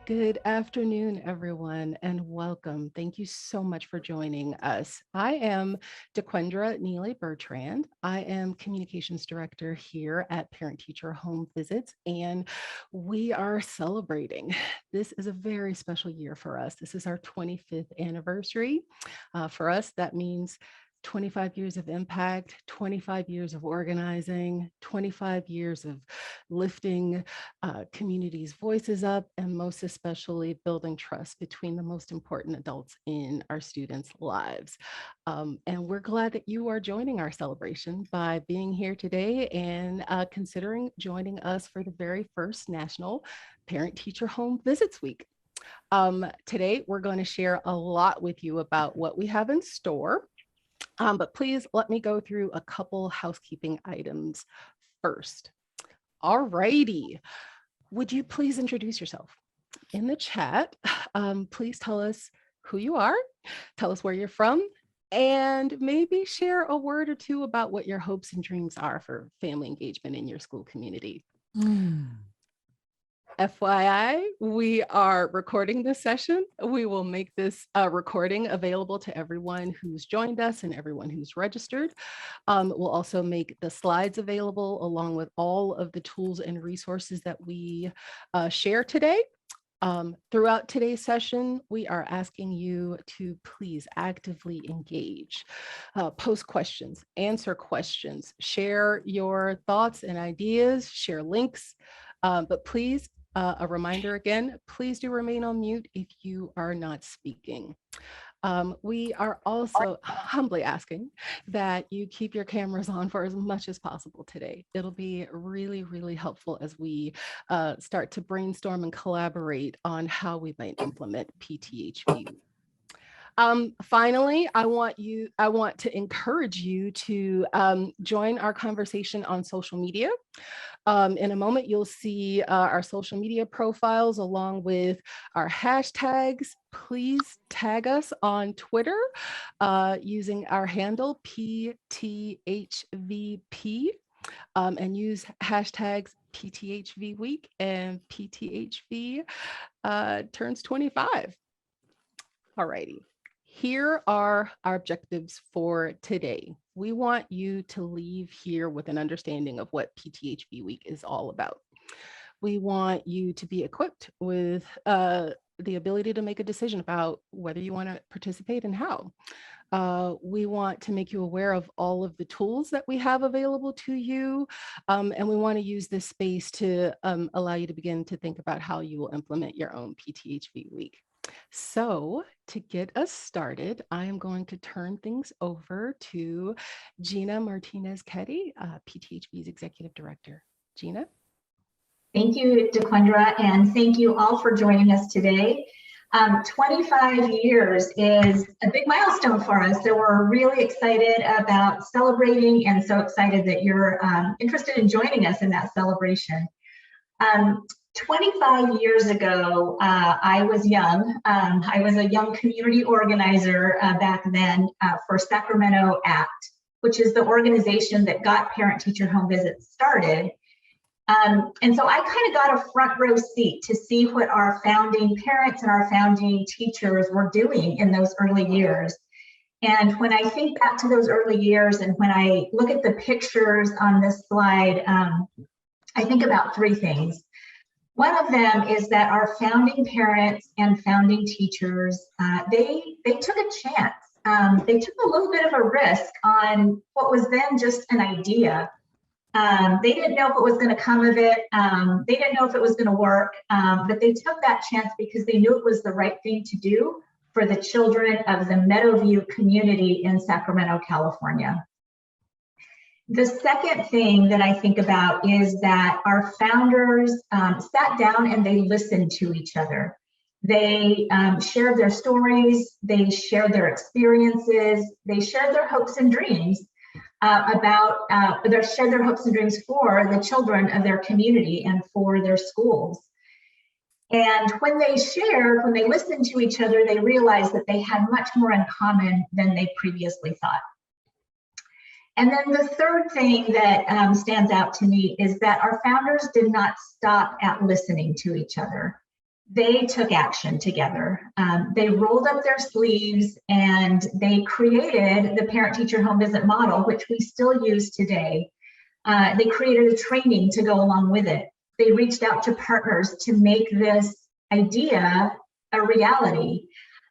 Good afternoon, everyone, and welcome. Thank you so much for joining us. I am DeQuendra Neely Bertrand. I am Communications Director here at Parent Teacher Home Visits, and we are celebrating. This is a very special year for us. This is our 25th anniversary. For us, that means 25 years of impact, 25 years of organizing, 25 years of lifting communities' voices up, and most especially building trust between the most important adults in our students' lives. And we're glad that you are joining our celebration by being here today and considering joining us for the very first National Parent Teacher Home Visits Week. Today, we're going to share a lot with you about what we have in store. But please let me go through a couple housekeeping items first. All righty. Would you please introduce yourself? In the chat, please tell us who you are, tell us where you're from, and maybe share a word or two about what your hopes and dreams are for family engagement in your school community. FYI, we are recording this session. We will make this recording available to everyone who's joined us and everyone who's registered. We'll also make the slides available along with all of the tools and resources that we share today. Throughout today's session, we are asking you to please actively engage, post questions, answer questions, share your thoughts and ideas, share links, but please, a reminder again, please do remain on mute if you are not speaking. We are also humbly asking that you keep your cameras on for as much as possible today. It'll be really, really helpful as we start to brainstorm and collaborate on how we might implement PTHV. Finally, I want to encourage you to join our conversation on social media. In a moment, you'll see our social media profiles along with our hashtags. Please tag us on Twitter using our handle PTHVP and use hashtags PTHV week and PTHV turns 25. All righty. Here are our objectives for today. We want you to leave here with an understanding of what PTHV Week is all about. We want you to be equipped with the ability to make a decision about whether you want to participate and how. We want to make you aware of all of the tools that we have available to you. And we want to use this space to allow you to begin to think about how you will implement your own PTHV Week. So to get us started, I am going to turn things over to Dina Martinez-Ketty, PTHV's Executive Director. Gina? Thank you, DeQuendra, and thank you all for joining us today. 25 years is a big milestone for us, so we're really excited about celebrating and so excited that you're interested in joining us in that celebration. 25 years ago, I was young. I was a young community organizer back then for Sacramento ACT, which is the organization that got parent-teacher home visits started. And so I kind of got a front row seat to see what our founding parents and our founding teachers were doing in those early years. And when I think back to those early years and when I look at the pictures on this slide, I think about three things. One of them is that our founding parents and founding teachers, they took a chance. They took a little bit of a risk on what was then just an idea. They didn't know if it was going to come of it. They didn't know if it was going to work, but they took that chance because they knew it was the right thing to do for the children of the Meadowview community in Sacramento, California. The second thing that I think about is that our founders sat down and they listened to each other. They shared their stories, they shared their experiences, they shared their hopes and dreams shared their hopes and dreams for the children of their community and for their schools. And when they shared, when they listened to each other, they realized that they had much more in common than they previously thought. And then the third thing that stands out to me is that our founders did not stop at listening to each other. they took action together. They rolled up their sleeves and they created the parent-teacher home visit model, which we still use today. They created a training to go along with it. They reached out to partners to make this idea a reality.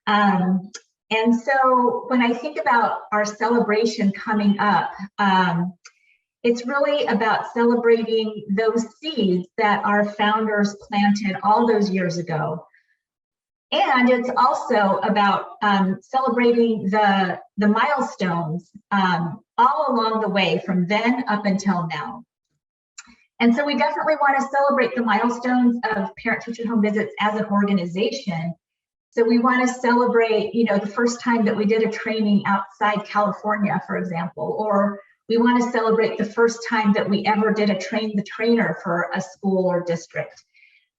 And so when I think about our celebration coming up, it's really about celebrating those seeds that our founders planted all those years ago. And it's also about celebrating the milestones all along the way from then up until now. And so we definitely want to celebrate the milestones of parent-teacher home visits as an organization. So we want to celebrate, the first time that we did a training outside California, for example, or we want to celebrate the first time that we ever did a train the trainer for a school or district.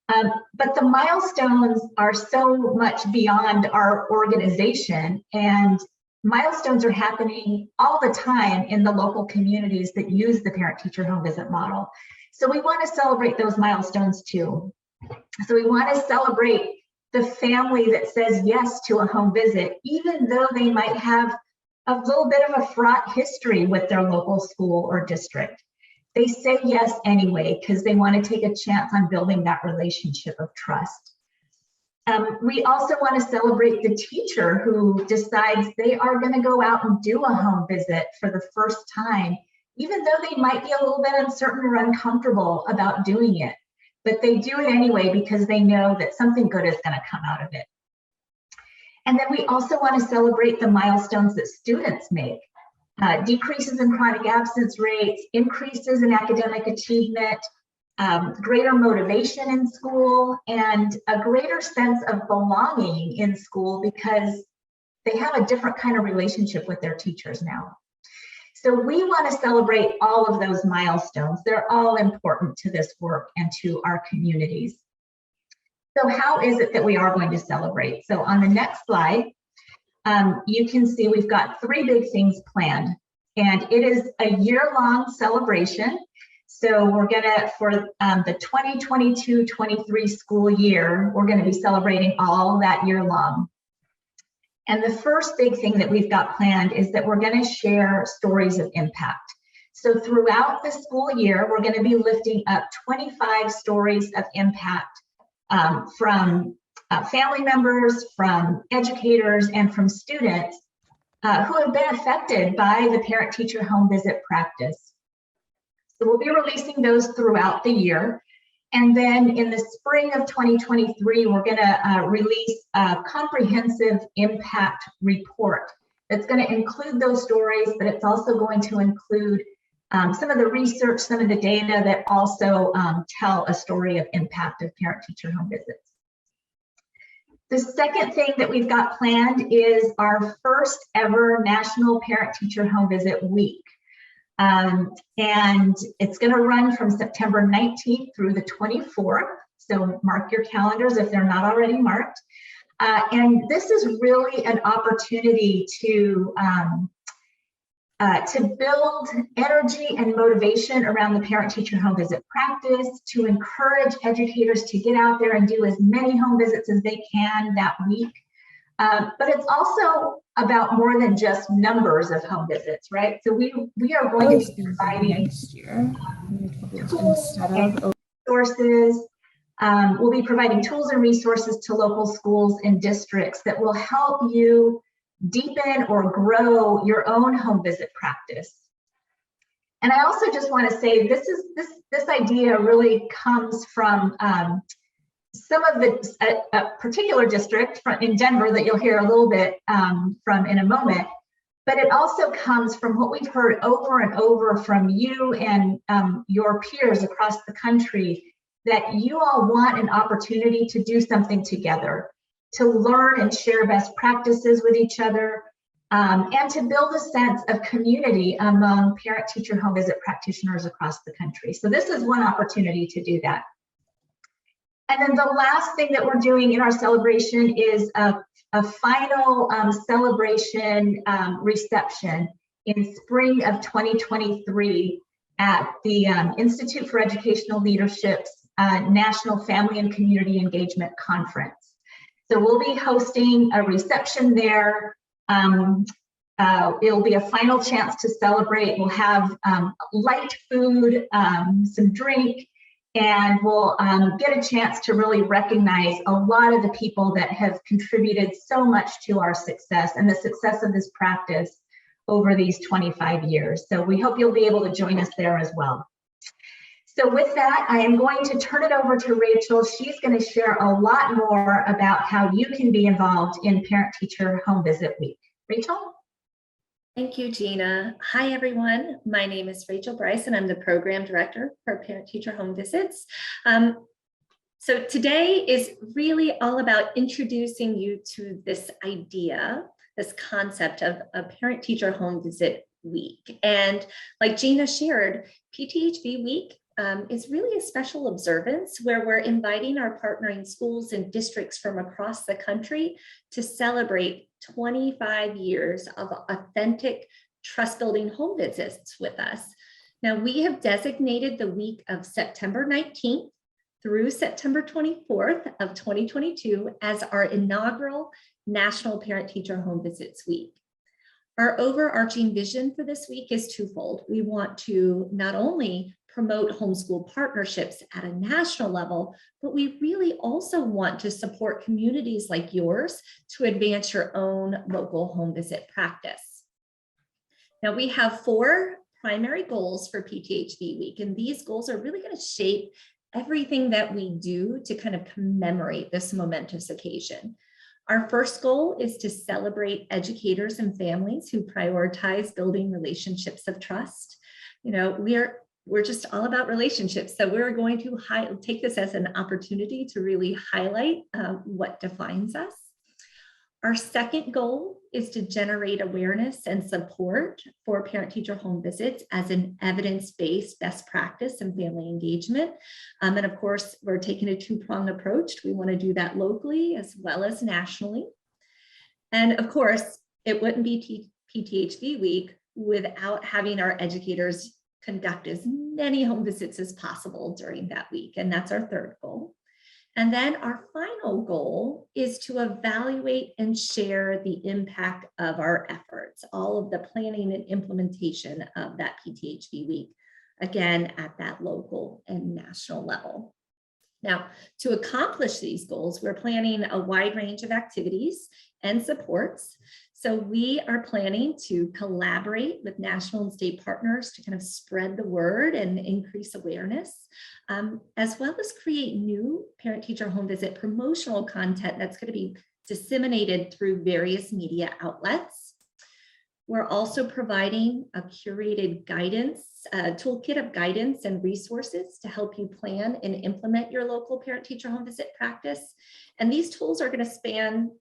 But the milestones are so much beyond our organization, and milestones are happening all the time in the local communities that use the parent-teacher home visit model. So we want to celebrate those milestones too. So we want to celebrate the family that says yes to a home visit, even though they might have a little bit of a fraught history with their local school or district. They say yes anyway because they want to take a chance on building that relationship of trust. We also want to celebrate the teacher who decides they are going to go out and do a home visit for the first time, even though they might be a little bit uncertain or uncomfortable about doing it. But they do it anyway because they know that something good is going to come out of it. And then we also want to celebrate the milestones that students make. Decreases in chronic absence rates, increases in academic achievement, greater motivation in school, and a greater sense of belonging in school because they have a different kind of relationship with their teachers now. So we want to celebrate all of those milestones. They're all important to this work and to our communities. So how is it that we are going to celebrate? So on the next slide, you can see we've got 3 big things planned, and it is a year-long celebration. So we're gonna, for the 2022-23 school year, we're gonna be celebrating all that year long. And the first big thing that we've got planned is that we're gonna share stories of impact. So throughout the school year, we're gonna be lifting up 25 stories of impact from family members, from educators, and from students who have been affected by the parent-teacher home visit practice. So we'll be releasing those throughout the year. And then in the spring of 2023, we're gonna release a comprehensive impact report that's gonna include those stories, but it's also going to include some of the research, some of the data that also tell a story of impact of parent-teacher home visits. The second thing that we've got planned is our first ever National Parent-Teacher Home Visit Week. And it's going to run from September 19th through the 24th. So mark your calendars if they're not already marked. And this is really an opportunity to build energy and motivation around the parent-teacher home visit practice, to encourage educators to get out there and do as many home visits as they can that week. But it's also about more than just numbers of home visits, right? So we are going to be providing next year tools and resources. We'll be providing tools and resources to local schools and districts that will help you deepen or grow your own home visit practice. And I also just want to say this idea really comes from some of a particular district in Denver that you'll hear a little bit from in a moment, but it also comes from what we've heard over and over from you and your peers across the country, that you all want an opportunity to do something together, to learn and share best practices with each other, and to build a sense of community among parent-teacher home visit practitioners across the country. So this is one opportunity to do that. And then the last thing that we're doing in our celebration is a final celebration reception in spring of 2023 at the Institute for Educational Leadership's National Family and Community Engagement Conference. So we'll be hosting a reception there. It'll be a final chance to celebrate. We'll have light food, some drink, and we'll get a chance to really recognize a lot of the people that have contributed so much to our success and the success of this practice over these 25 years. So we hope you'll be able to join us there as well. So with that, I am going to turn it over to Rachel. She's going to share a lot more about how you can be involved in Parent-Teacher Home Visit Week. Rachel? Thank you, Gina. Hi, everyone. My name is Rachel Bryce, and I'm the Program Director for Parent-Teacher Home Visits. So today is really all about introducing you to this idea, this concept of a Parent-Teacher Home Visit Week. And like Gina shared, PTHV Week is really a special observance where we're inviting our partnering schools and districts from across the country to celebrate 25 years of authentic trust-building home visits with us. Now, we have designated the week of September 19th through September 24th of 2022 as our inaugural National Parent-Teacher Home Visits Week. Our overarching vision for this week is twofold. We want to not only promote homeschool partnerships at a national level, but we really also want to support communities like yours to advance your own local home visit practice. Now, we have 4 primary goals for PTHV Week, and these goals are really going to shape everything that we do to kind of commemorate this momentous occasion. Our first goal is to celebrate educators and families who prioritize building relationships of trust. You know, we're just all about relationships. So we're going to take this as an opportunity to really highlight what defines us. Our second goal is to generate awareness and support for parent-teacher home visits as an evidence-based best practice and family engagement. And of course, we're taking a 2-pronged approach. We want to do that locally as well as nationally. And of course, it wouldn't be PTHV Week without having our educators conduct as many home visits as possible during that week. And that's our third goal. And then our final goal is to evaluate and share the impact of our efforts, all of the planning and implementation of that PTHV Week, again, at that local and national level. Now, to accomplish these goals, we're planning a wide range of activities and supports. So we are planning to collaborate with national and state partners to kind of spread the word and increase awareness, as well as create new parent-teacher home visit promotional content that's going to be disseminated through various media outlets. We're also providing a curated guidance, toolkit of guidance and resources to help you plan and implement your local parent-teacher home visit practice. And these tools are going to span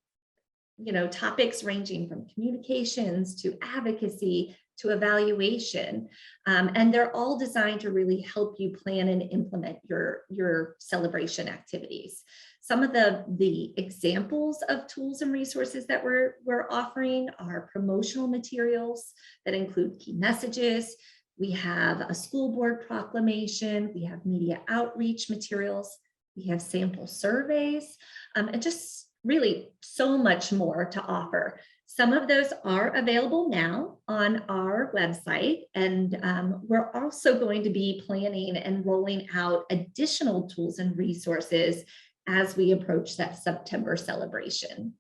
topics ranging from communications to advocacy to evaluation. And they're all designed to really help you plan and implement your celebration activities. Some of the examples of tools and resources that we're offering are promotional materials that include key messages. We have a school board proclamation. We have media outreach materials. We have sample surveys, and just really so much more to offer. Some of those are available now on our website, and we're also going to be planning and rolling out additional tools and resources as we approach that September celebration.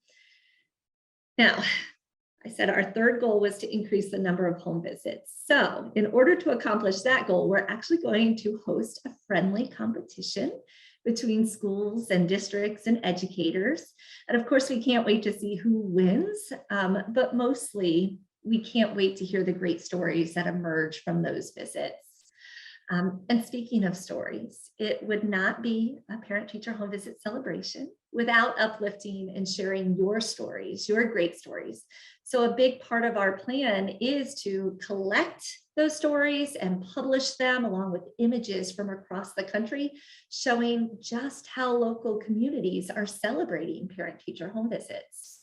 Now, I said our third goal was to increase the number of home visits. So in order to accomplish that goal, we're actually going to host a friendly competition between schools and districts and educators. And of course, we can't wait to see who wins, but mostly we can't wait to hear the great stories that emerge from those visits. And speaking of stories, it would not be a parent-teacher home visit celebration without uplifting and sharing your stories, your great stories. So a big part of our plan is to collect those stories and publish them along with images from across the country, showing just how local communities are celebrating parent-teacher home visits.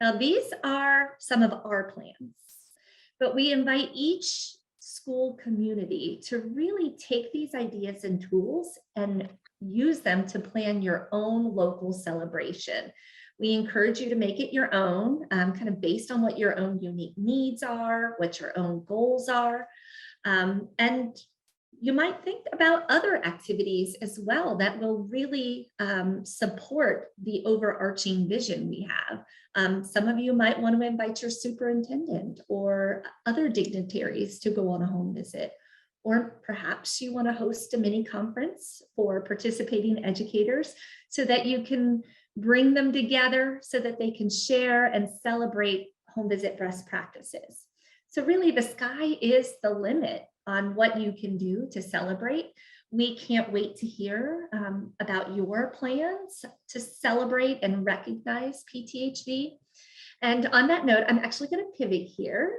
Now, these are some of our plans, but we invite each school community to really take these ideas and tools and use them to plan your own local celebration. We encourage you to make it your own, kind of based on what your own unique needs are, what your own goals are. And you might think about other activities as well that will really support the overarching vision we have. Some of you might want to invite your superintendent or other dignitaries to go on a home visit. Or perhaps you want to host a mini conference for participating educators so that you can bring them together so that they can share and celebrate home visit best practices. So really the sky is the limit on what you can do to celebrate. We can't wait to hear about your plans to celebrate and recognize PTHV. And on that note, I'm actually going to pivot here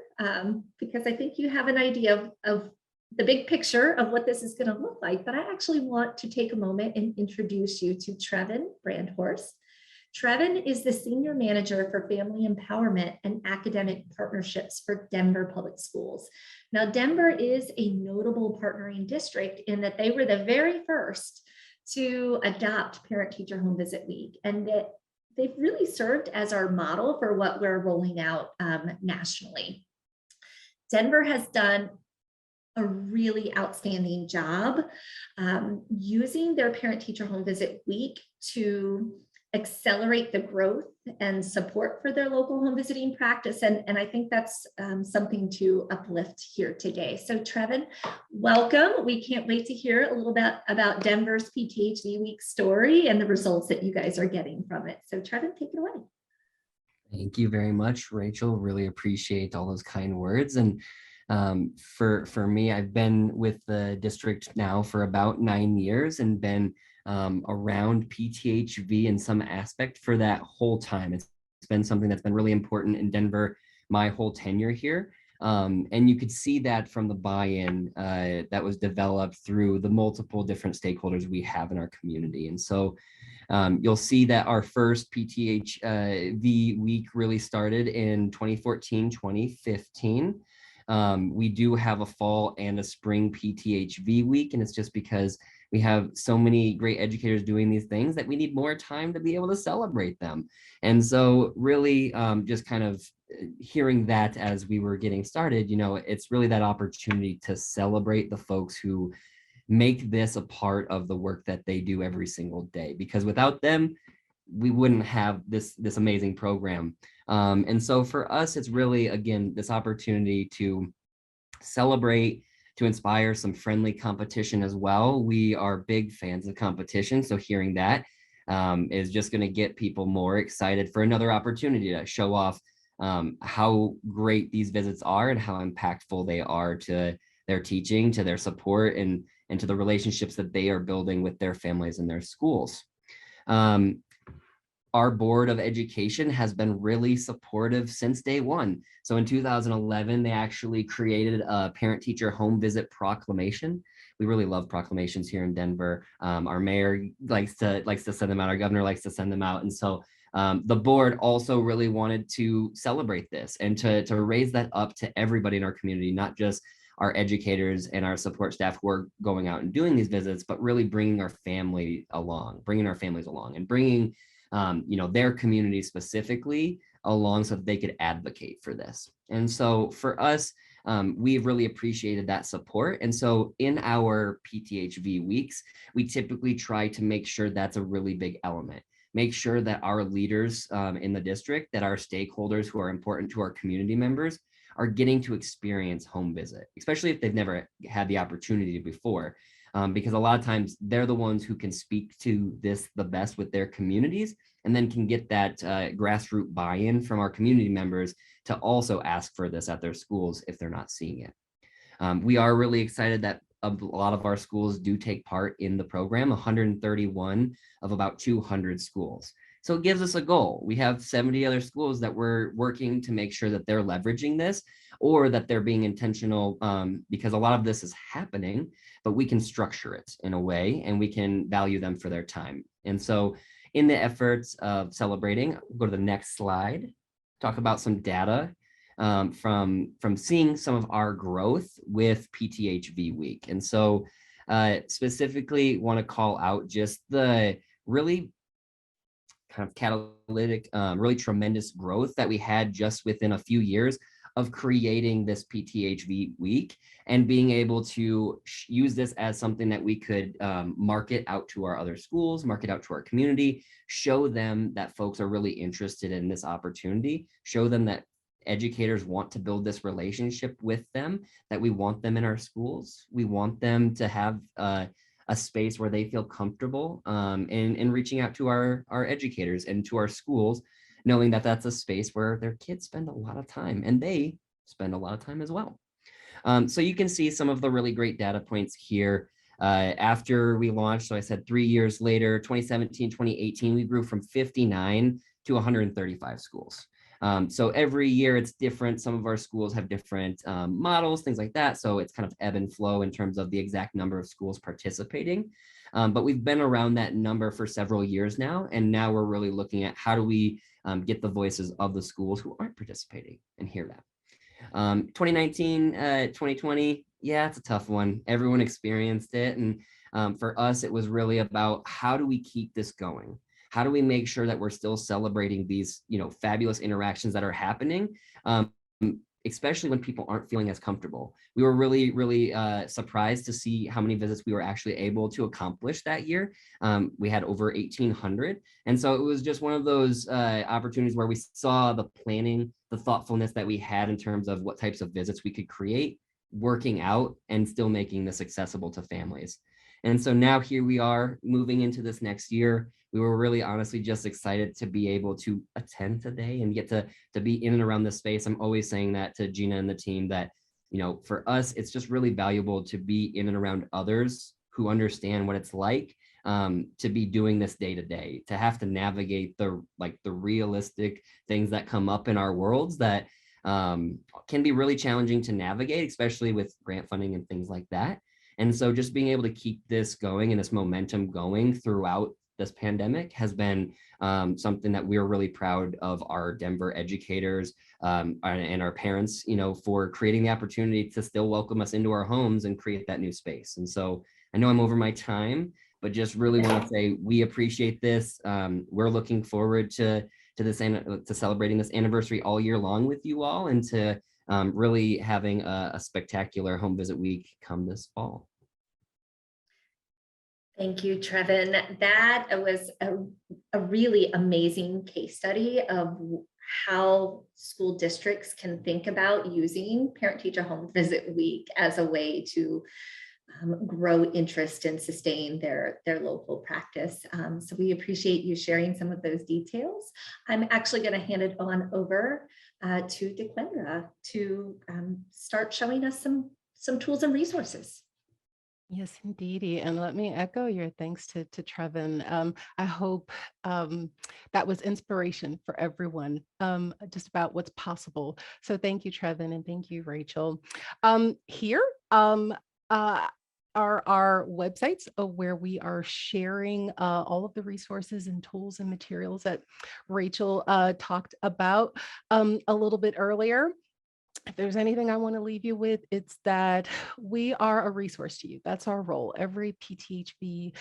because I think you have an idea of the big picture of what this is going to look like, but I actually want to take a moment and introduce you to Trevin Brandhorst. Trevin is the Senior Manager for Family Empowerment and Academic Partnerships for Denver Public Schools. Now, Denver is a notable partnering district in that they were the very first to adopt Parent-Teacher Home Visit Week, and that they've really served as our model for what we're rolling out nationally. Denver has done a really outstanding job using their Parent-Teacher Home Visit Week to accelerate the growth and support for their local home visiting practice. And I think that's something to uplift here today. So Trevin, welcome. We can't wait to hear a little bit about Denver's PTHV Week story and the results that you guys are getting from it. So Trevin, take it away. Thank you very much, Rachel. Really appreciate all those kind words. And for me, I've been with the district now for about 9 years and been around PTHV in some aspect for that whole time. It's been something that's been really important in Denver my whole tenure here. And you could see that from the buy-in that was developed through the multiple different stakeholders we have in our community. And so you'll see that our first PTHV week really started in 2014, 2015. We do have a fall and a spring PTHV week, and it's just because we have so many great educators doing these things that we need more time to be able to celebrate them. And so really just kind of hearing that as we were getting started, you know, it's really that opportunity to celebrate the folks who make this a part of the work that they do every single day, because without them, we wouldn't have this amazing program. And so for us, it's really, again, this opportunity to celebrate, to inspire some friendly competition as well. We are big fans of competition, so hearing that is just going to get people more excited for another opportunity to show off how great these visits are and how impactful they are to their teaching, to their support, and to the relationships that they are building with their families and their schools. Our Board of Education has been really supportive since day one. So in 2011, they actually created a parent-teacher home visit proclamation. We really love proclamations here in Denver. Our mayor likes to send them out. Our governor likes to send them out. And so the board also really wanted to celebrate this and to raise that up to everybody in our community, not just our educators and our support staff who are going out and doing these visits, but really bringing our families along and bringing you know, their community specifically along so that they could advocate for this. And so for us, we've really appreciated that support. And so in our PTHV weeks, we typically try to make sure that's a really big element. Make sure that our leaders in the district, that our stakeholders who are important to our community members are getting to experience home visit, especially if they've never had the opportunity before. Because a lot of times they're the ones who can speak to this the best with their communities and then can get that grassroots buy-in from our community members to also ask for this at their schools if they're not seeing it. We are really excited that a lot of our schools do take part in the program, 131 of about 200 schools. So it gives us a goal. We have 70 other schools that we're working to make sure that they're leveraging this or that they're being intentional because a lot of this is happening, but we can structure it in a way and we can value them for their time. And so in the efforts of celebrating, we'll go to the next slide, talk about some data from seeing some of our growth with PTHV week. And so Specifically want to call out just the really kind of catalytic, really tremendous growth that we had just within a few years of creating this PTHV week and being able to use this as something that we could market out to our other schools, market out to our community, show them that folks are really interested in this opportunity, show them that educators want to build this relationship with them, that we want them in our schools. We want them to have a space where they feel comfortable in reaching out to our educators and to our schools, knowing that that's a space where their kids spend a lot of time and they spend a lot of time as well. So you can see some of the really great data points here. After we launched, so I said 3 years later, 2017, 2018, we grew from 59 to 135 schools. So every year it's different. Some of our schools have different models, things like that. So it's kind of ebb and flow in terms of the exact number of schools participating. But we've been around that number for several years now. And now we're really looking at how do we get the voices of the schools who aren't participating and hear that. 2019, 2020, yeah, it's a tough one. Everyone experienced it. And for us, it was really about how do we keep this going? How do we make sure that we're still celebrating these, fabulous interactions that are happening, especially when people aren't feeling as comfortable? We were really, really surprised to see how many visits we were actually able to accomplish that year. We had over 1,800. And so it was just one of those opportunities where we saw the planning, the thoughtfulness that we had in terms of what types of visits we could create, working out and still making this accessible to families. And so now here we are moving into this next year. We were really honestly just excited to be able to attend today and get to be in and around this space. I'm always saying that to Gina and the team that, for us, it's just really valuable to be in and around others who understand what it's like to be doing this day to day, to have to navigate the realistic things that come up in our worlds that can be really challenging to navigate, especially with grant funding and things like that. And so just being able to keep this going and this momentum going throughout this pandemic has been something that we're really proud of our Denver educators and our parents, for creating the opportunity to still welcome us into our homes and create that new space. And so I know I'm over my time, but just really want to say we appreciate this. We're looking forward to celebrating this anniversary all year long with you all, and to really having a spectacular home visit week come this fall. Thank you, Trevin. That was a really amazing case study of how school districts can think about using Parent-Teacher Home Visit Week as a way to grow interest and sustain their local practice. So we appreciate you sharing some of those details. I'm actually going to hand it on over to DeQuindra to start showing us some tools and resources. Yes, indeedy. And let me echo your thanks to Trevin. I hope that was inspiration for everyone, just about what's possible. So thank you, Trevin, and thank you, Rachel. Here are our websites where we are sharing all of the resources and tools and materials that Rachel talked about a little bit earlier. If there's anything I want to leave you with, it's that we are a resource to you. That's our role. Every PTHV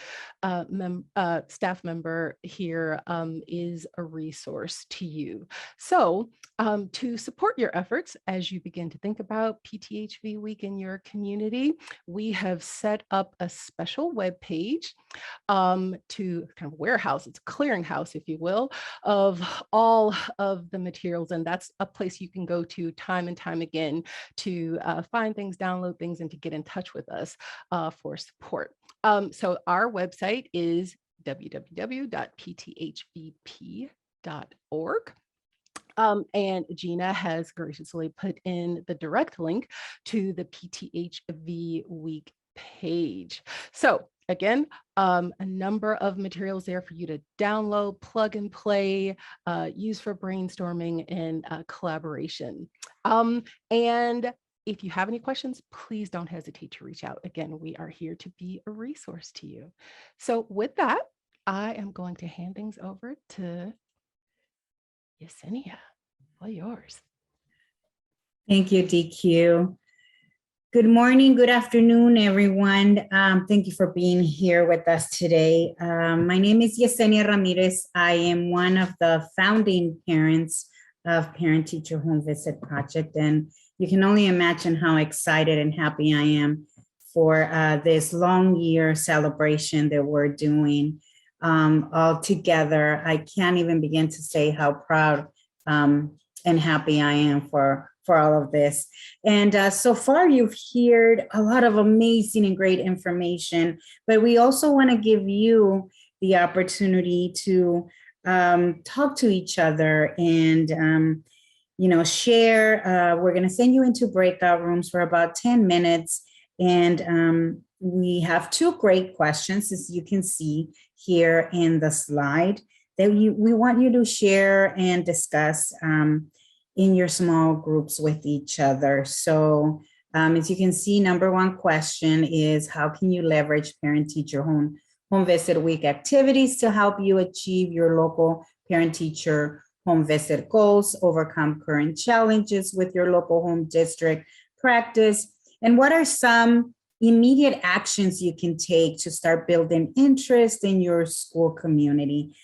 staff member here is a resource to you. So to support your efforts as you begin to think about PTHV week in your community, we have set up a special web page to kind of warehouse, it's a clearinghouse, if you will, of all of the materials. And that's a place you can go to time and time again to find things, download things, and to get in touch with us for support. So our website is www.pthvp.org. And Gina has graciously put in the direct link to the PTHV week page. So again, a number of materials there for you to download, plug and play, use for brainstorming and collaboration. And if you have any questions, please don't hesitate to reach out. Again, we are here to be a resource to you. So with that, I am going to hand things over to Yesenia. All yours. Thank you, DQ. Good morning, good afternoon, everyone. Thank you for being here with us today. My name is Yesenia Ramirez. I am one of the founding parents of Parent Teacher Home Visit Project, and you can only imagine how excited and happy I am for this long year celebration that we're doing all together. I can't even begin to say how proud and happy I am for all of this. And so far, you've heard a lot of amazing and great information, but we also want to give you the opportunity to talk to each other and share. We're going to send you into breakout rooms for about 10 minutes. And we have two great questions, as you can see here in the slide, that we want you to share and discuss in your small groups with each other. So as you can see, number one question is, how can you leverage parent-teacher home visit week activities to help you achieve your local parent-teacher home visit goals, overcome current challenges with your local home district practice? And what are some immediate actions you can take to start building interest in your school community?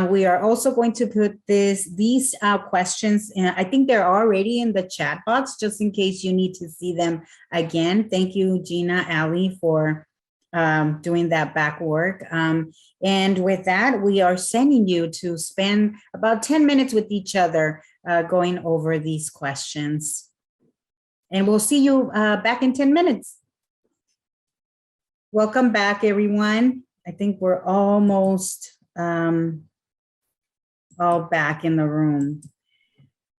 We are also going to put these questions, and I think they're already in the chat box, just in case you need to see them again. Thank you, Gina, Ali, for doing that back work. And with that, we are sending you to spend about 10 minutes with each other going over these questions. And we'll see you back in 10 minutes. Welcome back, everyone. I think we're almost all back in the room.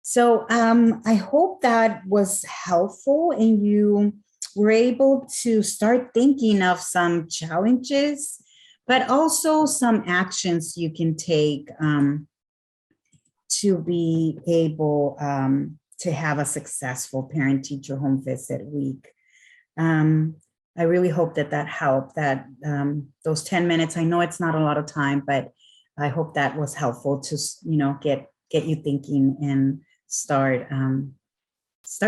So I hope that was helpful and you were able to start thinking of some challenges, but also some actions you can take to be able to have a successful parent-teacher home visit week. I really hope that helped, that those 10 minutes, I know it's not a lot of time, but I hope that was helpful to, get you thinking and start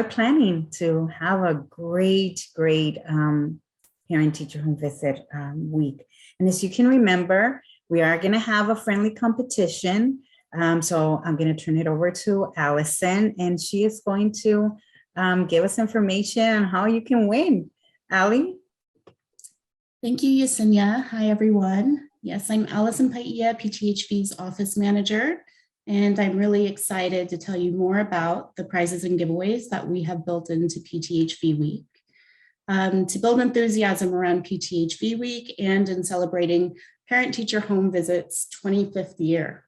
planning to have a great parent-teacher home visit week. And as you can remember, we are going to have a friendly competition. So I'm going to turn it over to Allison, and she is going to give us information on how you can win. Ali? Thank you, Yesenia. Hi, everyone. Yes, I'm Allison Paia, PTHV's office manager, and I'm really excited to tell you more about the prizes and giveaways that we have built into PTHV Week. To build enthusiasm around PTHV Week and in celebrating Parent-Teacher Home Visit's 25th year.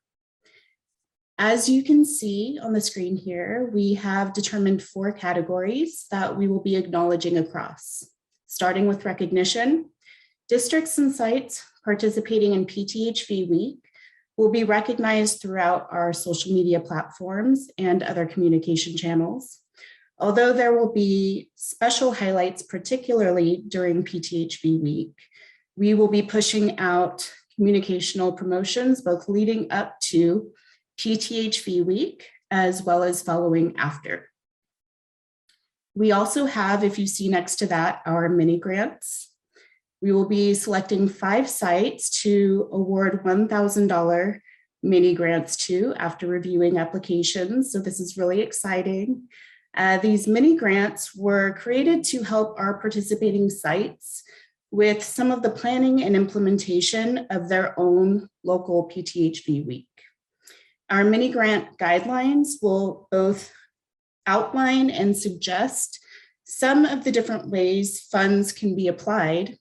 As you can see on the screen here, we have determined 4 categories that we will be acknowledging across, starting with recognition. Districts and sites participating in PTHV Week will be recognized throughout our social media platforms and other communication channels. Although there will be special highlights, particularly during PTHV Week, we will be pushing out communicational promotions, both leading up to PTHV Week, as well as following after. We also have, if you see next to that, our mini grants. We will be selecting 5 sites to award $1,000 mini grants to after reviewing applications. So this is really exciting. These mini grants were created to help our participating sites with some of the planning and implementation of their own local PTHV Week. Our mini grant guidelines will both outline and suggest some of the different ways funds can be applied.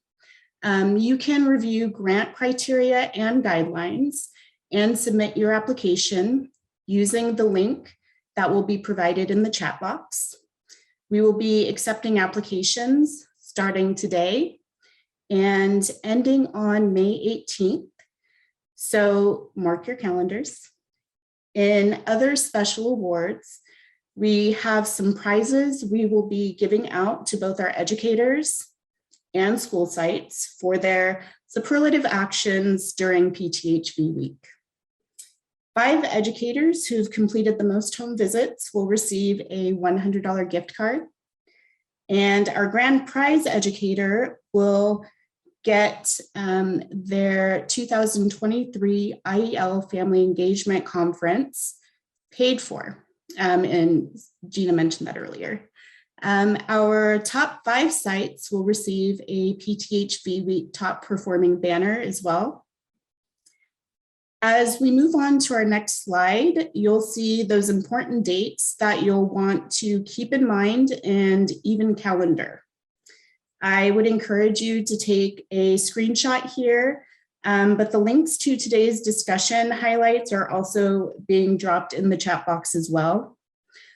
You can review grant criteria and guidelines and submit your application using the link that will be provided in the chat box. We will be accepting applications starting today and ending on May 18th. So mark your calendars. In other special awards, we have some prizes we will be giving out to both our educators and school sites for their superlative actions during PTHV Week. 5 educators who've completed the most home visits will receive a $100 gift card. And our grand prize educator will get their 2023 IEL Family Engagement Conference paid for. And Gina mentioned that earlier. Our top 5 sites will receive a PTHV Week Top Performing banner as well. As we move on to our next slide, you'll see those important dates that you'll want to keep in mind and even calendar. I would encourage you to take a screenshot here, but the links to today's discussion highlights are also being dropped in the chat box as well.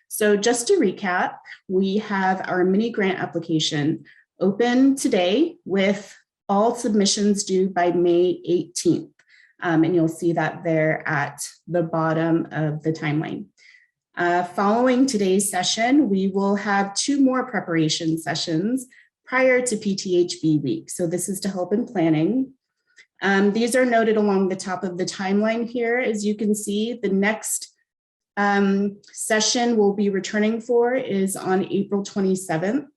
So just to recap, we have our mini grant application open today with all submissions due by May 18th. And you'll see that there at the bottom of the timeline. Following today's session, we will have 2 more preparation sessions prior to PTHV week. So this is to help in planning. These are noted along the top of the timeline here. As you can see, the next session we'll be returning for is on April 27th,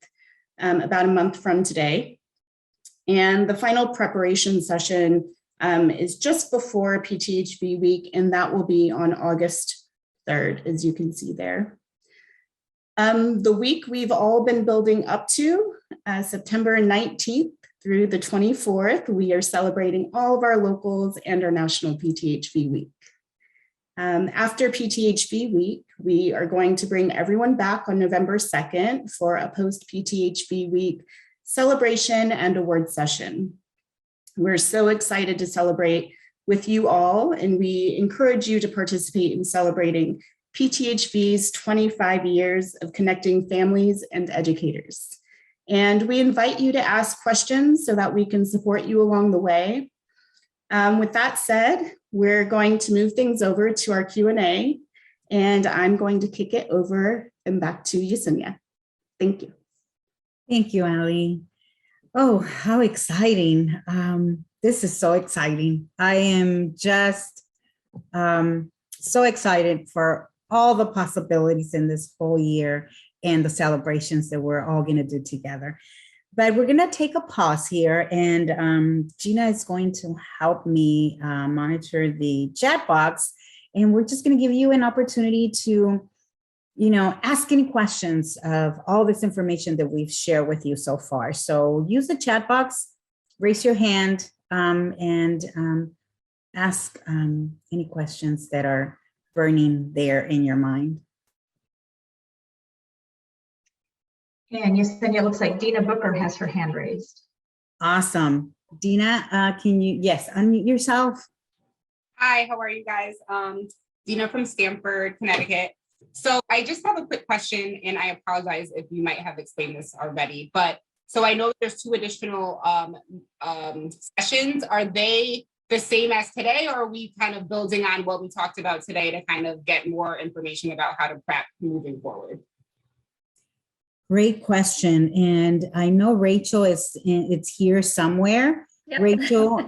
about a month from today. And the final preparation session is just before PTHV week, and that will be on August 3rd, as you can see there. The week we've all been building up to, September 19th through the 24th, we are celebrating all of our locals and our National PTHV week. After PTHV week, we are going to bring everyone back on November 2nd for a post-PTHV week celebration and award session. We're so excited to celebrate with you all, and we encourage you to participate in celebrating PTHV's 25 years of connecting families and educators. And we invite you to ask questions so that we can support you along the way. With that said, we're going to move things over to our Q&A, and I'm going to kick it over and back to Yesenia. Thank you. Thank you, Ali. Oh, how exciting. This is so exciting. I am just so excited for all the possibilities in this whole year and the celebrations that we're all going to do together. But we're going to take a pause here, and Gina is going to help me monitor the chat box, and we're just going to give you an opportunity to ask any questions of all this information that we've shared with you so far. So use the chat box, raise your hand, and ask any questions that are burning there in your mind. And Yesenia, looks like Dina Booker has her hand raised. Awesome. Dina, can you, yes, unmute yourself. Hi, how are you guys? Dina from Stamford, Connecticut. So I just have a quick question, and I apologize if you might have explained this already, but so I know there's 2 additional sessions. Are they the same as today, or are we kind of building on what we talked about today to kind of get more information about how to prep moving forward? Great question. And I know Rachel it's here somewhere. Yep. Rachel,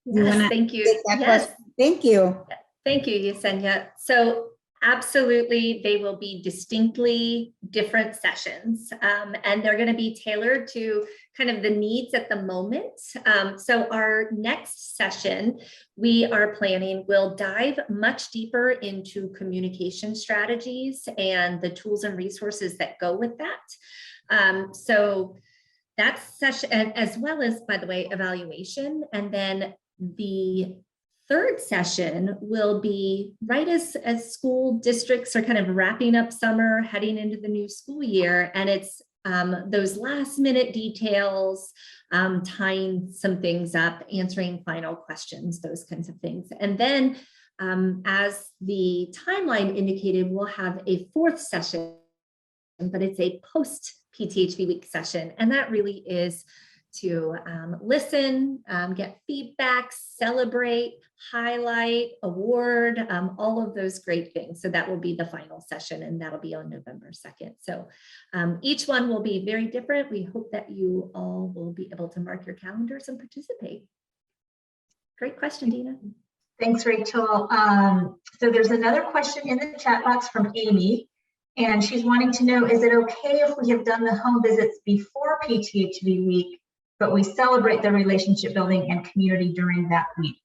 yes, thank you. Yes. Thank you. Thank you, Yesenia. So absolutely, they will be distinctly different sessions, and they're going to be tailored to kind of the needs at the moment. So our next session we are planning will dive much deeper into communication strategies and the tools and resources that go with that. So that session, as well as, by the way, evaluation, and then the 3rd session will be right as school districts are kind of wrapping up summer, heading into the new school year. And it's those last minute details, tying some things up, answering final questions, those kinds of things. And then as the timeline indicated, we'll have a 4th session, but it's a post PTHV week session. And that really is to listen, get feedback, celebrate, highlight, award, all of those great things. So that will be the final session, and that'll be on November 2nd. So each one will be very different. We hope that you all will be able to mark your calendars and participate. Great question, Dina. Thanks, Rachel. So there's another question in the chat box from Amy. And she's wanting to know, is it okay if we have done the home visits before PTHV week, but we celebrate the relationship building and community during that week?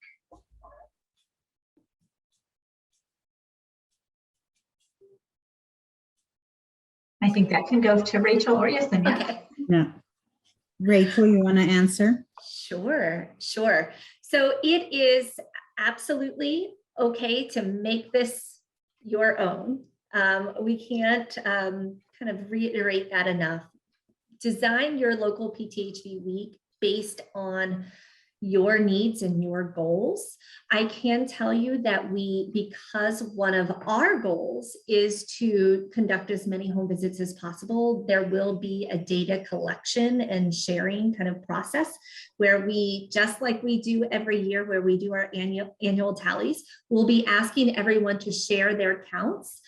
I think that can go to Rachel or Yesenia. Okay. Yeah. Rachel, you want to answer? Sure. So it is absolutely okay to make this your own. We can't kind of reiterate that enough. Design your local PTHV week based on your needs and your goals. I can tell you that because one of our goals is to conduct as many home visits as possible, there will be a data collection and sharing kind of process where we, just like we do every year where we do our annual tallies, we'll be asking everyone to share their counts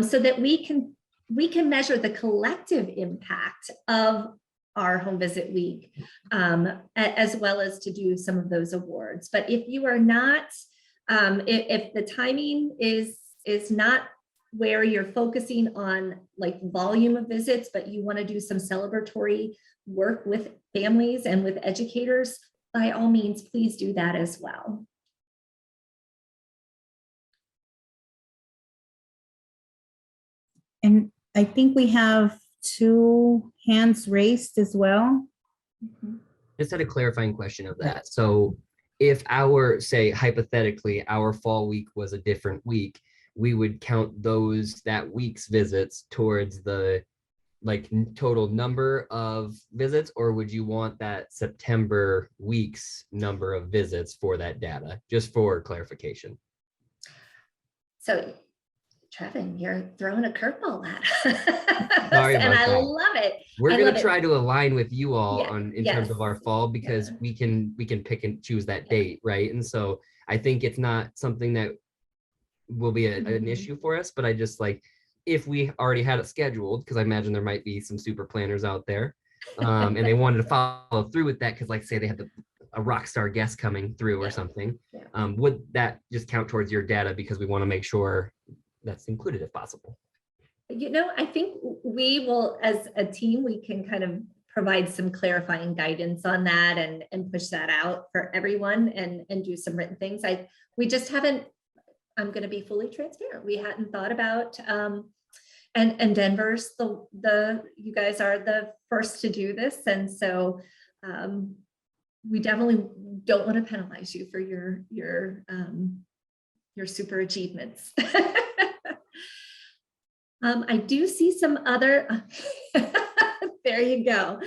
so that we can measure the collective impact of our home visit week, as well as to do some of those awards. But if you are not, if the timing is not where you're focusing on like volume of visits, but you want to do some celebratory work with families and with educators, by all means, please do that as well. And I think we have 2 hands raised as well. Just had a clarifying question of that. So if say hypothetically, our fall week was a different week, we would count that week's visits towards the total number of visits, or would you want that September week's number of visits for that data? Just for clarification. So Trevin, you're throwing a curveball at us. Sorry about and I that. love it. We're going to try to align with you all in terms of our fall, because we can pick and choose that date, right? And so I think it's not something that will be an issue for us, but I just if we already had it scheduled, because I imagine there might be some super planners out there, and they wanted to follow through with that, because say they had a rock star guest coming through or something, would that just count towards your data, because we want to make sure that's included if possible? I think we will, as a team, we can kind of provide some clarifying guidance on that and push that out for everyone and do some written things. We just haven't, I'm going to be fully transparent. We hadn't thought about, and Denver's you guys are the first to do this. And so we definitely don't want to penalize you for your super achievements. I do see some other, there you go,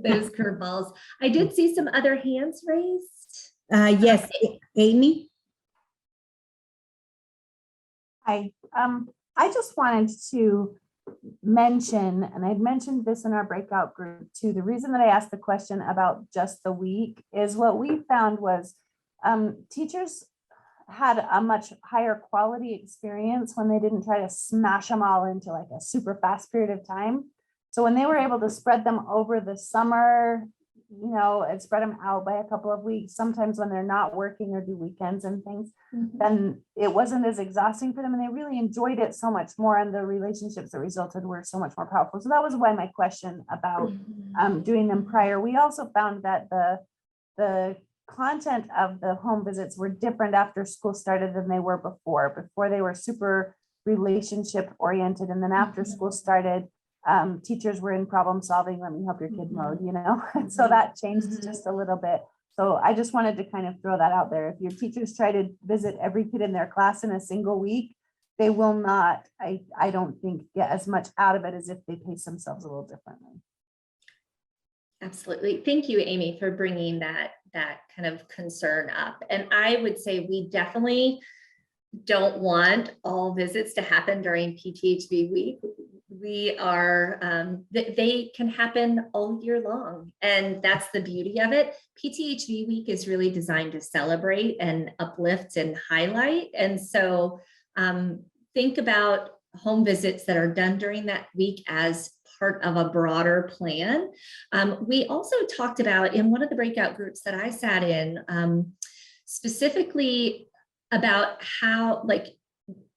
those curveballs. I did see some other hands raised. Yes, Amy. Hi, I just wanted to mention, and I'd mentioned this in our breakout group too, the reason that I asked the question about just the week is what we found was teachers had a much higher quality experience when they didn't try to smash them all into like a super fast period of time. So when they were able to spread them over the summer, and spread them out by a couple of weeks, sometimes when they're not working or do weekends and things, then it wasn't as exhausting for them, and they really enjoyed it so much more, and the relationships that resulted were so much more powerful. So that was why my question about doing them prior. We also found that the content of the home visits were different after school started than they were before. Before they were super relationship oriented, and then after school started, teachers were in problem solving, let me help your kid mode, and so that changed just a little bit. So I just wanted to kind of throw that out there. If your teachers try to visit every kid in their class in a single week, they will not, I don't think, get as much out of it as if they pace themselves a little differently. Absolutely. Thank you, Amy, for bringing that kind of concern up. And I would say we definitely don't want all visits to happen during PTHV week. We are, they can happen all year long. And that's the beauty of it. PTHV week is really designed to celebrate and uplift and highlight. And so think about home visits that are done during that week as part of a broader plan. We also talked about in one of the breakout groups that I sat in, specifically about how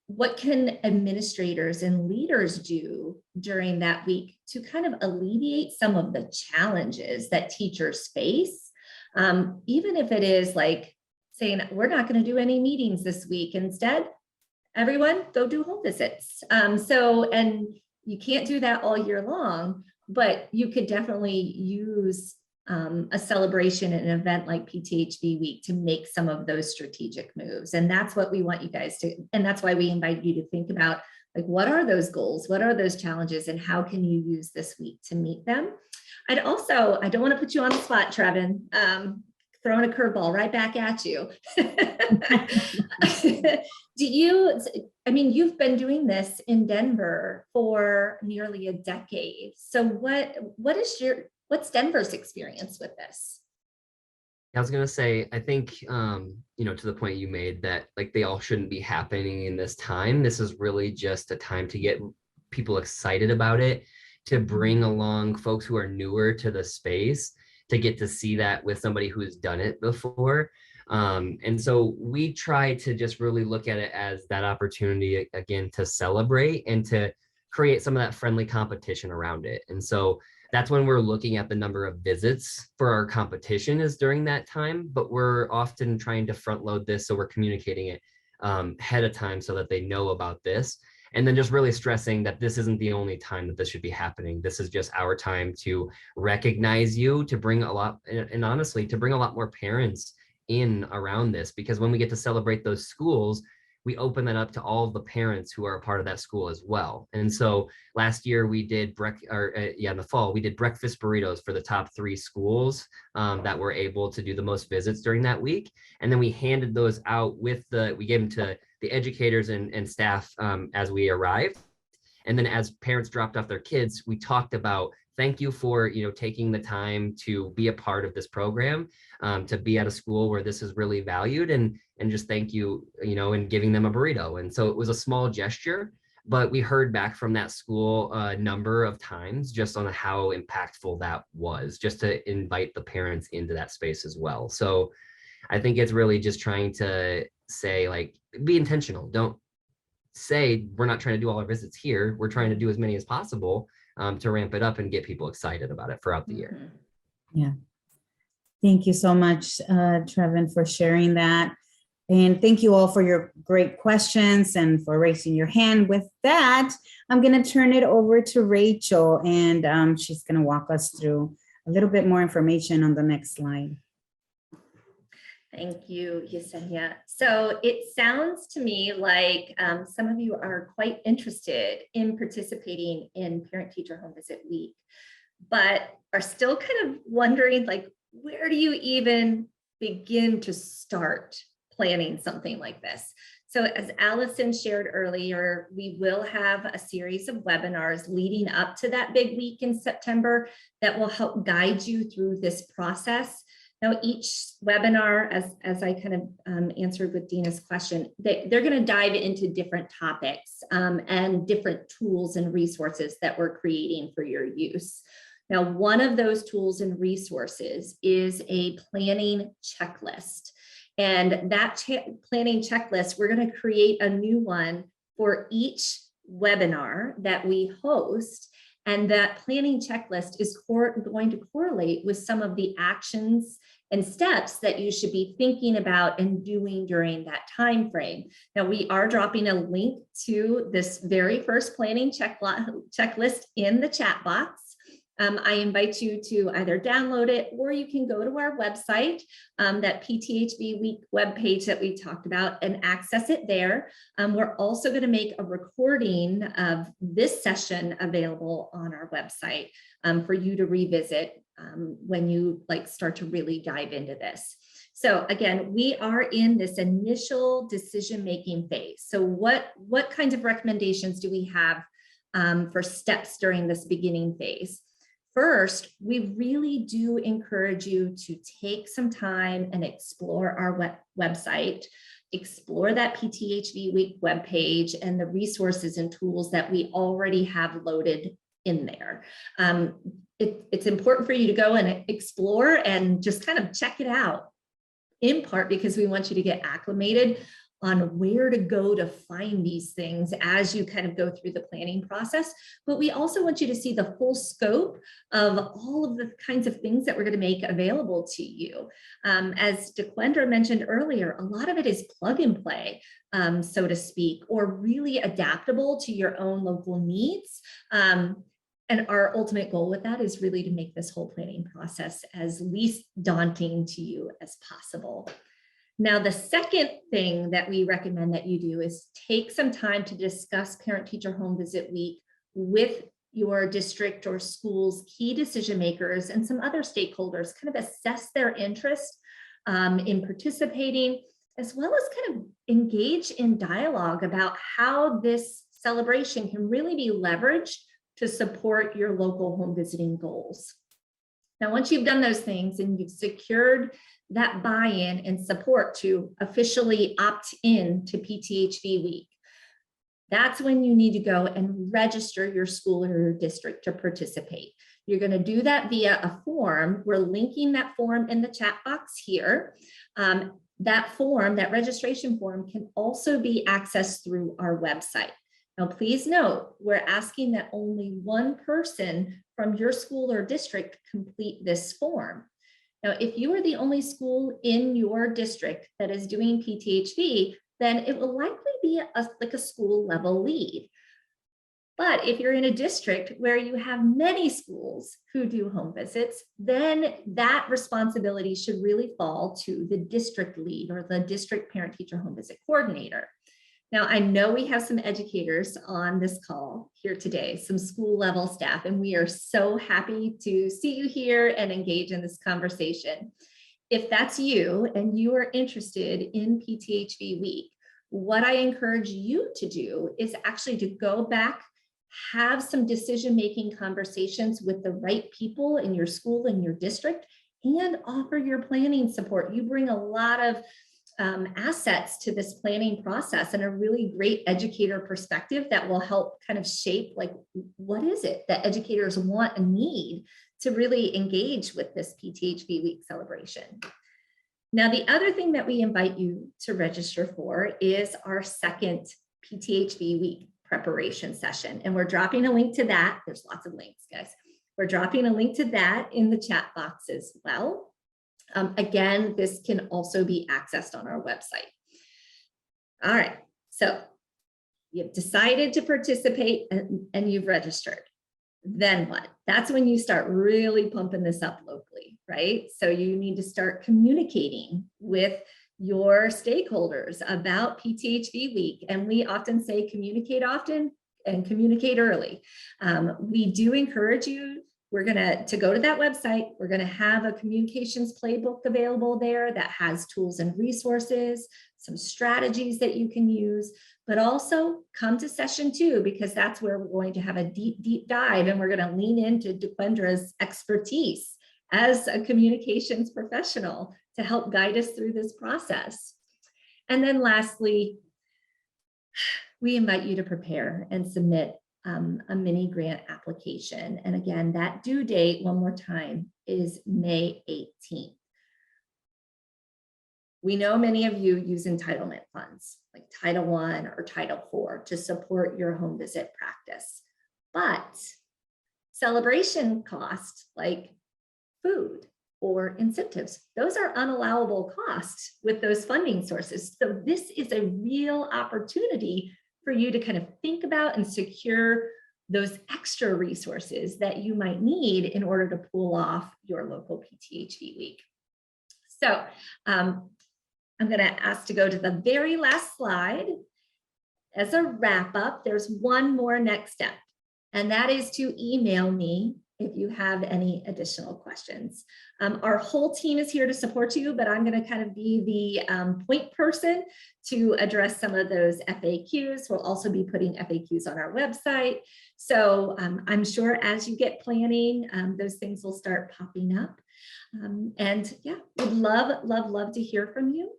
what can administrators and leaders do during that week to kind of alleviate some of the challenges that teachers face? Even if it is like saying, we're not going to do any meetings this week. Instead, everyone go do home visits. And you can't do that all year long, but you could definitely use a celebration and an event like PTHV week to make some of those strategic moves. And that's what we want you guys to, and that's why we invite you to think about, like, what are those goals? What are those challenges? And how can you use this week to meet them? I don't want to put you on the spot, Trevin, throwing a curveball right back at you. You've been doing this in Denver for nearly a decade. So what's Denver's experience with this? I was gonna say, I think, to the point you made that like they all shouldn't be happening in this time. This is really just a time to get people excited about it, to bring along folks who are newer to the space, to get to see that with somebody who's done it before. And so we try to just really look at it as that opportunity again to celebrate and to create some of that friendly competition around it. And so that's when we're looking at the number of visits for our competition is during that time, but we're often trying to front load this. So we're communicating it ahead of time so that they know about this. And then just really stressing that this isn't the only time that this should be happening. This is just our time to recognize you, to bring a lot, and honestly, to bring a lot more parents in around this, because when we get to celebrate those schools, we open that up to all of the parents who are a part of that school as well. And so last year we did in the fall, we did breakfast burritos for the top 3 schools that were able to do the most visits during that week. And then we handed those out we gave them to the educators and staff as we arrived. And then as parents dropped off their kids, we talked about, thank you for, taking the time to be a part of this program, to be at a school where this is really valued, and just thank you, and giving them a burrito. And so it was a small gesture, but we heard back from that school a number of times just on how impactful that was, just to invite the parents into that space as well. So I think it's really just trying to say, like, be intentional. Don't say we're not trying to do all our visits here. We're trying to do as many as possible to ramp it up and get people excited about it throughout the year. Yeah. Thank you so much, Trevin, for sharing that. And thank you all for your great questions and for raising your hand. With that, I'm going to turn it over to Rachel, and she's going to walk us through a little bit more information on the next slide. Thank you, Yesenia. So it sounds to me like some of you are quite interested in participating in Parent-Teacher Home Visit Week, but are still kind of wondering, like, where do you even begin to start planning something like this? So as Allison shared earlier, we will have a series of webinars leading up to that big week in September that will help guide you through this process. Now, each webinar, as I kind of answered with Dina's question, they're going to dive into different topics and different tools and resources that we're creating for your use. Now, one of those tools and resources is a planning checklist. And that planning checklist, we're going to create a new one for each webinar that we host. And that planning checklist is going to correlate with some of the actions and steps that you should be thinking about and doing during that time frame. Now, we are dropping a link to this very first planning checklist in the chat box. I invite you to either download it, or you can go to our website, that PTHV week webpage that we talked about, and access it there. We're also going to make a recording of this session available on our website for you to revisit when you start to really dive into this. So again, we are in this initial decision-making phase. So what kinds of recommendations do we have for steps during this beginning phase? First, we really do encourage you to take some time and explore our website, explore that PTHV week webpage and the resources and tools that we already have loaded in there. It's important for you to go and explore and just kind of check it out, in part because we want you to get acclimated on where to go to find these things as you kind of go through the planning process. But we also want you to see the full scope of all of the kinds of things that we're going to make available to you. As DeQuendra mentioned earlier, a lot of it is plug and play, so to speak, or really adaptable to your own local needs. And our ultimate goal with that is really to make this whole planning process as least daunting to you as possible. Now, the second thing that we recommend that you do is take some time to discuss Parent-Teacher Home Visit Week with your district or school's key decision makers and some other stakeholders, kind of assess their interest in participating, as well as kind of engage in dialogue about how this celebration can really be leveraged to support your local home visiting goals. Now, once you've done those things and you've secured that buy-in and support to officially opt in to PTHV Week, that's when you need to go and register your school or your district to participate. You're going to do that via a form. We're linking that form in the chat box here. That form, that registration form, can also be accessed through our website. Now, please note, we're asking that only one person from your school or district complete this form. Now, if you are the only school in your district that is doing PTHV, then it will likely be like a school level lead. But if you're in a district where you have many schools who do home visits, then that responsibility should really fall to the district lead or the district parent-teacher home visit coordinator. Now, I know we have some educators on this call here today, some school level staff, and we are so happy to see you here and engage in this conversation. If that's you and you are interested in PTHV Week, what I encourage you to do is actually to go back, have some decision-making conversations with the right people in your school and your district, and offer your planning support. You bring a lot of assets to this planning process and a really great educator perspective that will help kind of shape, like, what is it that educators want and need to really engage with this PTHV Week celebration. Now, the other thing that we invite you to register for is our second PTHV Week preparation session. And we're dropping a link to that. There's lots of links, guys. We're dropping a link to that in the chat box as well. Again, this can also be accessed on our website. All right, so you've decided to participate and you've registered. Then what? That's when you start really pumping this up locally, right? So you need to start communicating with your stakeholders about PTHV Week. And we often say communicate often and communicate early. We do encourage you, we're to go to that website. We're gonna have a communications playbook available there that has tools and resources, some strategies that you can use, but also come to session 2, because that's where we're going to have a deep dive, and we're gonna lean into DeQuendra's expertise as a communications professional to help guide us through this process. And then lastly, we invite you to prepare and submit a mini grant application. And again, that due date, one more time, is May 18th. We know many of you use entitlement funds like Title I or Title IV to support your home visit practice, but celebration costs like food or incentives, those are unallowable costs with those funding sources. So this is a real opportunity for you to kind of think about and secure those extra resources that you might need in order to pull off your local PTHV Week. So I'm going to ask to go to the very last slide. As a wrap up, there's one more next step, and that is to email me if you have any additional questions. Our whole team is here to support you, but I'm going to kind of be the point person to address some of those FAQs. We'll also be putting FAQs on our website. So I'm sure as you get planning, those things will start popping up. And yeah, would love to hear from you.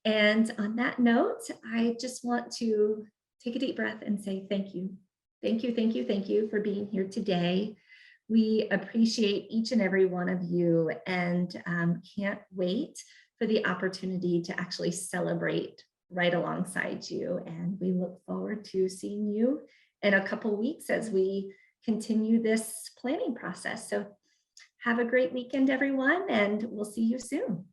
And on that note, I just want to take a deep breath and say thank you. Thank you for being here today. We appreciate each and every one of you, and can't wait for the opportunity to actually celebrate right alongside you. And we look forward to seeing you in a couple weeks as we continue this planning process. So have a great weekend, everyone, and we'll see you soon.